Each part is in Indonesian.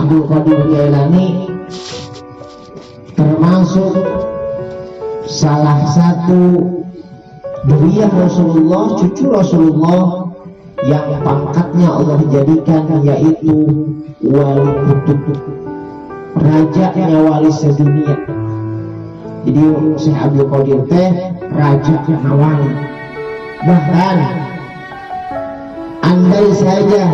Abdul Qadir Jailani termasuk salah satu zuriyah Rasulullah, cucu Rasulullah yang pangkatnya Allah jadikan yaitu wali kutub, rajanya wali sedunia. Jadi Syekh Abdul Qadir teh raja wali. Bahkan andai saja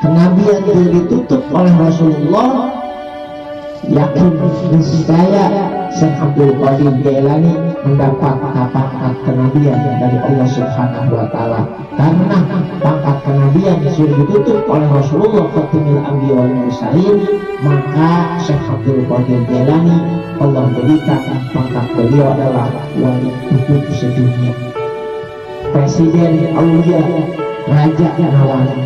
kenabian itu ditutup oleh Rasulullah, yakin saya Syekh Abdul Qadir Jailani mendapat pangkat kenabian dari Allah Subhanahu wa taala. Karena pangkat kenabian sudah ditutup oleh Rasulullah Khatimul Anbiya wal Mursalin, maka Syekh Abdul Qadir Jailani Allah berikan pangkat beliau adalah wali kutub sedunia, presiden aulia, raja wali.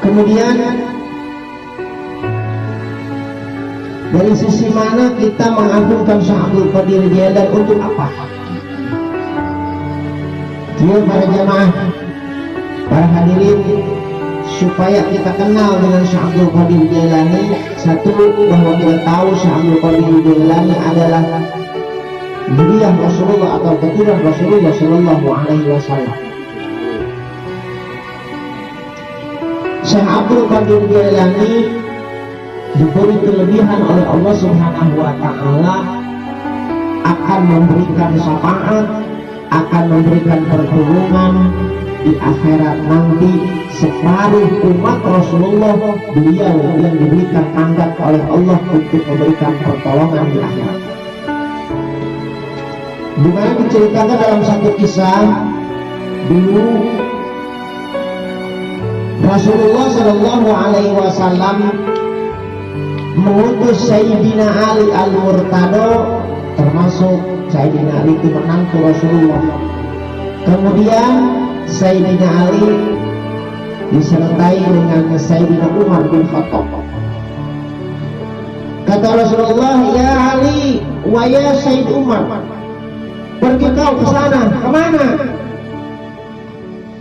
Kemudian dari sisi mana kita mengagungkan Syekh Abdul Qadir Jailani, untuk apa? Dia para jamaah, para hadirin, supaya kita kenal dengan Syekh Abdul Qadir Jailani. Satu, bahwa kita tahu Syekh Abdul Qadir Jailani adalah zuriyah Rasulullah atau keturunan Rasulullah Shallallahu Alaihi Wasallam. Syekh Abdul Qadir Jailani diberi kelebihan oleh Allah Subhanahu wa taala, akan memberikan syafaat, akan memberikan pertolongan di akhirat nanti. Separuh umat Rasulullah beliau yang diberikan pangkat oleh Allah untuk memberikan pertolongan di akhirat. Dimana diceritakan dalam satu kisah, dulu Rasulullah Shallallahu Alaihi Wasallam mengutus Sayyidina Ali Al-Murtado, termasuk Sayyidina Ali itu menantu Rasulullah. Kemudian Sayyidina Ali disertai dengan Sayyidina Umar bin Khattab. Kata Rasulullah, ya Ali wa ya Sayyid Umar, pergi kau ke sana. Kemana?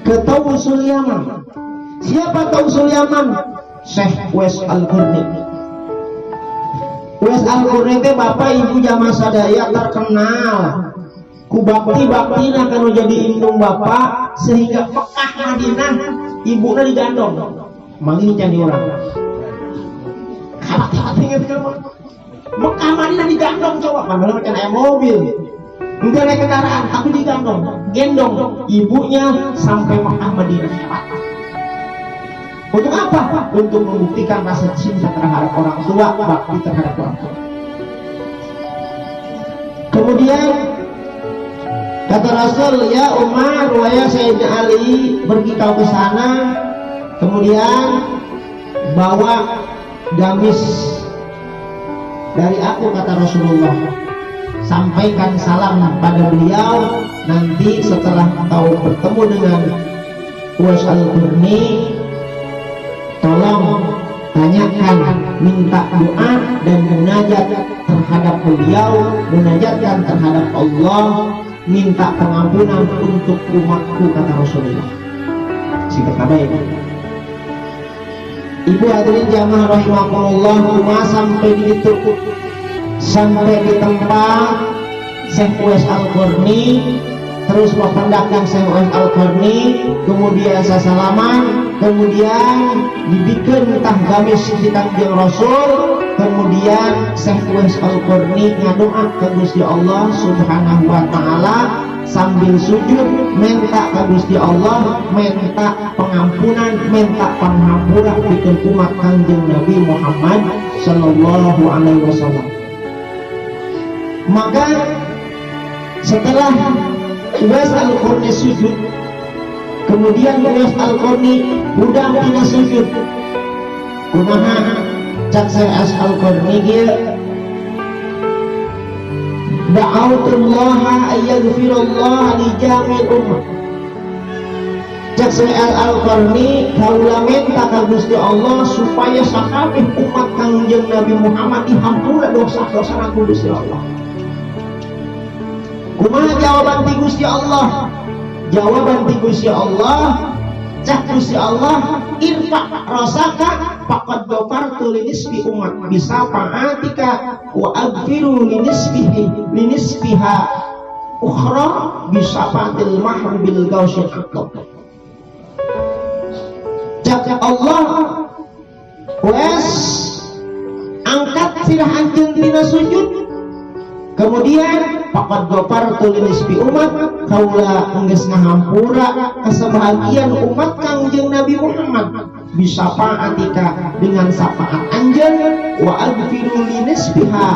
Ke Tausul Yaman. Siapa Tausul Yaman? Syekh Uwais Al-Qarni. Uwais Al-Qarni itu bapak ibu jamaah sadaya terkenal ku bakti-baktina kanu jadi indung bapak, sehingga Mekah Madinah ibunya digandong manggil candi orang. Mekah Madinah digandong, coba padahal macam ayam mobil, enggak naik kendaraan tapi digandong, gendong ibunya sampai Mekah Madinah. Untuk apa? Untuk membuktikan rasa cinta terhadap orang tua, bakti terhadap orang tua. Kemudian kata Rasul, ya Umar wa ya Sayyidina Ali, pergi kau ke sana. Kemudian bawa gamis dari aku, kata Rasulullah, sampaikan salam pada beliau. Nanti setelah kau bertemu dengan Uwais Al-Qarni, tolong tanyakan, minta doa dan munajat terhadap beliau, munajatkan terhadap Allah, minta pengampunan untuk umatku, kata Rasulullah. Sikap baik. Ibu hadirin jamaah rahimakumullah, cuma sampai di itu, sampai di tempat Syekh Uwais Al-Qarni, terus memandangkan Syekh Uwais Al-Qarni, kemudian saya salaman, kemudian dibikin entah gamis di Kanjeng Rasul. Kemudian Syekh Uwais Al-Qarni ngadoa ke Gusti Allah Subhanahu wa taala sambil sujud, minta ke Gusti Allah, minta pengampunan, minta penghampura bikin umat Kanjeng Nabi Muhammad Sallallahu Alaihi Wasallam. Maka setelah Uwais Al-Qarni sujud, kemudian Uwais Al-Qarni udah tidak sujud, kumaha cak Uwais Al-Qarni dia da'autullaha ayyaghfirullah li jamil ummah. Cak Uwais Al-Qarni kaula minta ka Gusti Allah supaya sakabeh umat Kanjeng Nabi Muhammad dihampura dosa-dosa ku Gusti Allah. Kumaha jawaban ti Gusti Allah? Jawaban ti Gusti Allah, cak Gusti Allah irfa rosaka faqad ghafartu linisbi umat bisa fa'atika wa aghfiru linisbiha ukhra bisa fatil mahrubil gausil aktab. Cak Allah wes angkat sirah anjeun tina sujud, kemudian faqad ghafartu linisbi umat kaula geus ngahampura kasebahagian umat Kangjeng Nabi Muhammad bisa fa'atika dengan syafaat anjeun wa aghfiru linisbiha,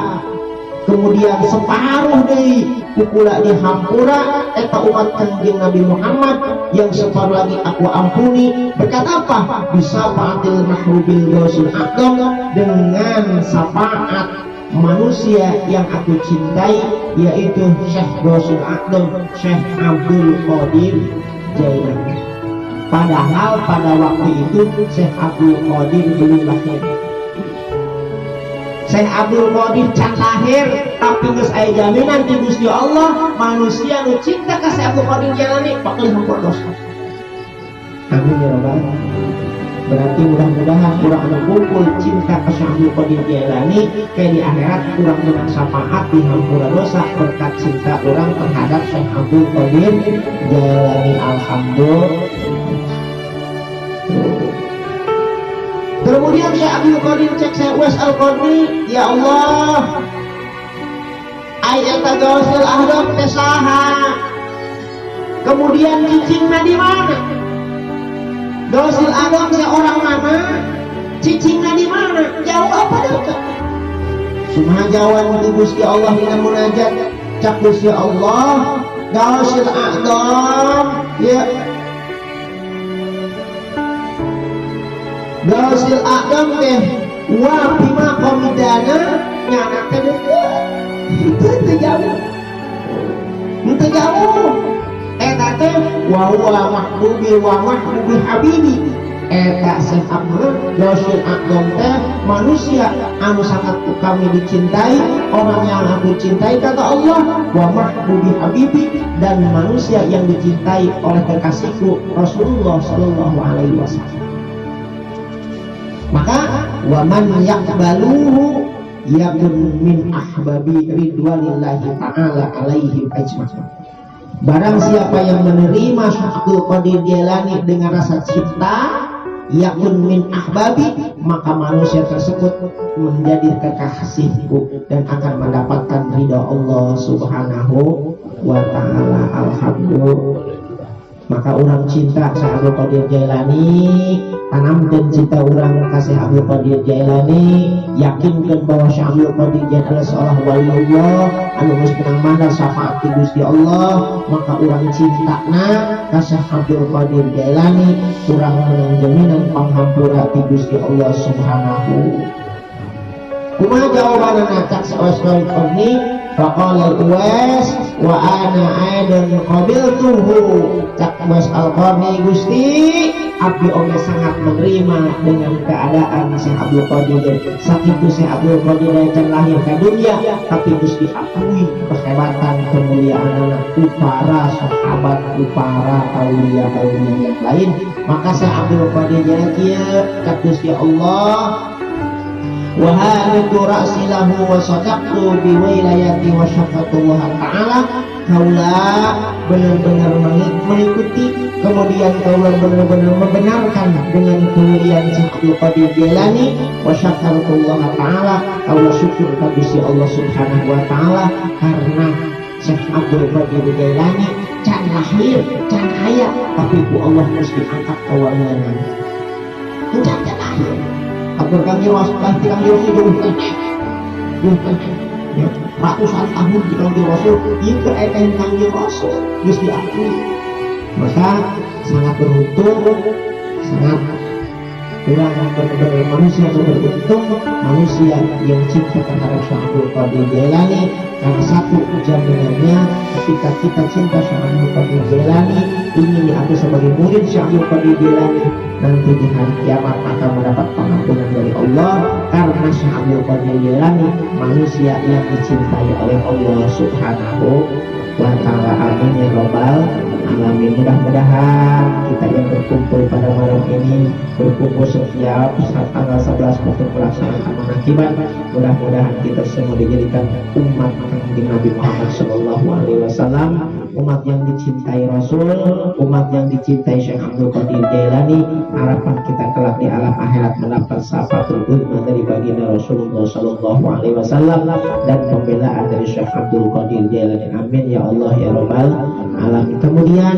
kemudian separuh deui kukula dihampura eta umat Kangjeng Nabi Muhammad yang separuh lagi aku ampuni berkat apa? Bisa fa'atil mahrubil gausil akdam, dengan syafaat manusia yang aku cintai yaitu Syekh Gausul Akdam Syekh Abdul Qadir Jailani. Padahal pada waktu itu Syekh Abdul Qadir belum lahir. Syekh Abdul Qadir can lahir tapi geus aya jaminan di Gusti Allah manusia nu cinta ka Syekh Abdul Qadir Jailani bakal hampura dosa. Amin ya rabbal. Berarti mudah-mudahan kurang anu kumpul cinta ke Syekh Abdul Qadir Jailani kayak di akhirat kurang menang syafaat di hampura dosa berkat cinta orang terhadap Syekh Abdul Qadir Jailani. Alhamdulillah. Kemudian Syekh Abdul Qadir cek Syekh Uwais Al-Qarni, ya Allah ayat Gausul Akdam teh saha, kemudian cicingna di mana? Gausul Akdam seorang mana? Cicingna di mana? Jauh apa dekat? Cuma jawan di Gusti Allah dina munajat cak Gusti Allah Gausul Akdam ya Gausul Akdam teh wa bima qamidana nyana teh dekat itu jauh itu jauh eta teh wa huwa mahbubi wa mahbubi habibi eta Syekh Abdul Gausul Akdam teh manusia anu sangat kami dicintai, orang yang aku cintai kata Allah, wa mahbubi habibi, dan manusia yang dicintai oleh kekasihku Rasulullah sallallahu alaihi wasallam. Maka wa man yaqbaluhu yakun min ahbabi ridwanillahi ta'ala alaihim ajma'in. Barang siapa yang menerima Syekh Abdul Qadir Jailani dengan rasa cinta, yakun min ahbabi, maka manusia tersebut menjadi kekasihku dan akan mendapatkan ridha Allah subhanahu wa ta'ala. Alhamdulillah. Maka orang cinta Syekh Abdul Qadir Jailani, tanamkan cinta orang ke Syekh Abdul Qadir Jailani, yakinkan bahwa Syekh Abdul Qadir Jailani adalah seorang waliullah anu geus menang mandar syafaat ti Gusti Allah. Maka orang cinta na ka Syekh Abdul Qadir Jailani, orang menang jaminan panghampura ti Gusti Allah subhanahu. Kumaha jawabanna cak Uwais Al-Qarni? Faqala Uwais wa ana aidan qabiltuhu. Cak Uwais Al-Qarni, Gusti abdi oge sangat menerima dengan keadaan Syekh Abdul Qadir. Sakitu Syekh Abdul Qadir can lahir ke dunia, tapi Gusti akui kehebatan kemuliaan anak para sahabat, para aulia-aulia yang lain. Maka Syekh Abdul Qadir kieu cak Gusti Allah, wa hadatu ra'si lahu wa sadaqtu bi wilayati wa syafaqatullah ta'ala. Kaula benar-benar mengikuti, kemudian kaula benar-benar membenarkan dengan kemuliaan Syekh Abdul Qadir Jailani wa syafaqatullah ta'ala. Kaula syukur kepada Gusti Allah subhanahu wa ta'ala karena Syekh Abdul Qadir Jailani can lahir, can aya, tapi ku Allah mesti angkat kawanana. Tidak lahir Abdul Qadir Rasul ya, ratusan tahun di Kangjeng Rasul, ieu keaitan Kangjeng Rasul geus diakui. Maka sangat beruntung, sangat orang benar-benar manusia beruntung, manusia yang cinta terhadap Syekh Abdul Qadir Jailani. Karena satu jaminannya, ketika kita cinta Syekh Abdul Qadir Jailani, ingin diambil sebagai murid Syekh Abdul Qadir Jailani, nanti di hari kiamat akan mendapat pengampunan dari Allah. Karena Syekh Abdul Qadir Jailani manusia yang dicintai oleh Allah subhanahu wa ta'ala. Amin ya rabbal alamin. Mudah-mudahan kita yang berkumpul pada malam ini, berkumpul setiap saat tanggal 11 untuk melaksanakan manakibat. Mudah-mudahan kita semua dijadikan umat kanjeng Nabi Muhammad Shallallahu Alaihi Wasallam, umat yang dicintai Rasul, umat yang dicintai Syekh Abdul Qadir Jailani. Harapan kita kelak di alam akhirat mendapat syafaatul uzma dari baginda Rasulullah Shallallahu Alaihi Wasallam dan pembelaan dari Syekh Abdul Qadir Jailani. Amin ya Allah ya Rabbal alamin. Kemudian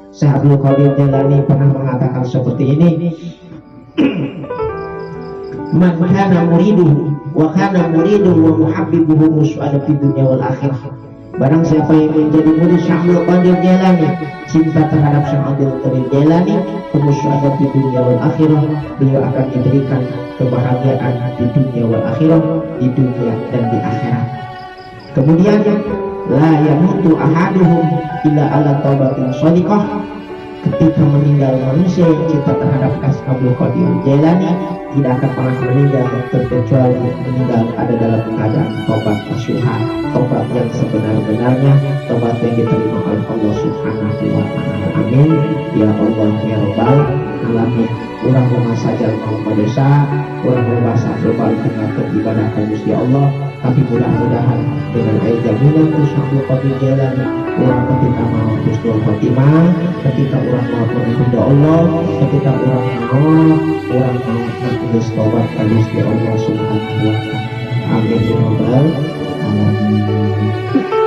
Syekh Abdul Qadir Jailani pernah mengatakan seperti ini, man kana muriduhu wa kana muriduhu wa muhabbibuhu mus'ada fid dunya wal akhirah. Barang siapa yang menjadi murid Syekh Abdul Qadir Jailani, cinta terhadap Syekh Abdul Qadir Jailani, mus'ada fid dunya wal akhirah, beliau akan diberikan kebahagiaan di dunia wal akhirah, di dunia dan di akhirat. Kemudian la yamutu ahaduhum illa ala taubatin shadiqah. Ketika meninggal manusia yang cinta terhadap Syekh Abdul Qadir Jailani tidak akan pernah meninggal kecuali meninggal ada dalam keadaan tobat nasuha, tobat yang sebenar-benarnya, tobat yang diterima oleh Allah Subhanahu wa Ta'ala. Amin ya Allah ya Rabbal alamin. Urang rumah saja mau dosa, urang rumah saja balik ke ibadah ke Gusti Allah, tapi mudah-mudahan dengan air jaminan Syekh Abdul Qadir Jailani, orang ketika mau husnul khotimah, ketika orang mau berdoa Allah, ketika orang mau menghapus taubat ke Gusti Allah Subhanahu wa Ta'ala. Amin ya Rabbal alamin.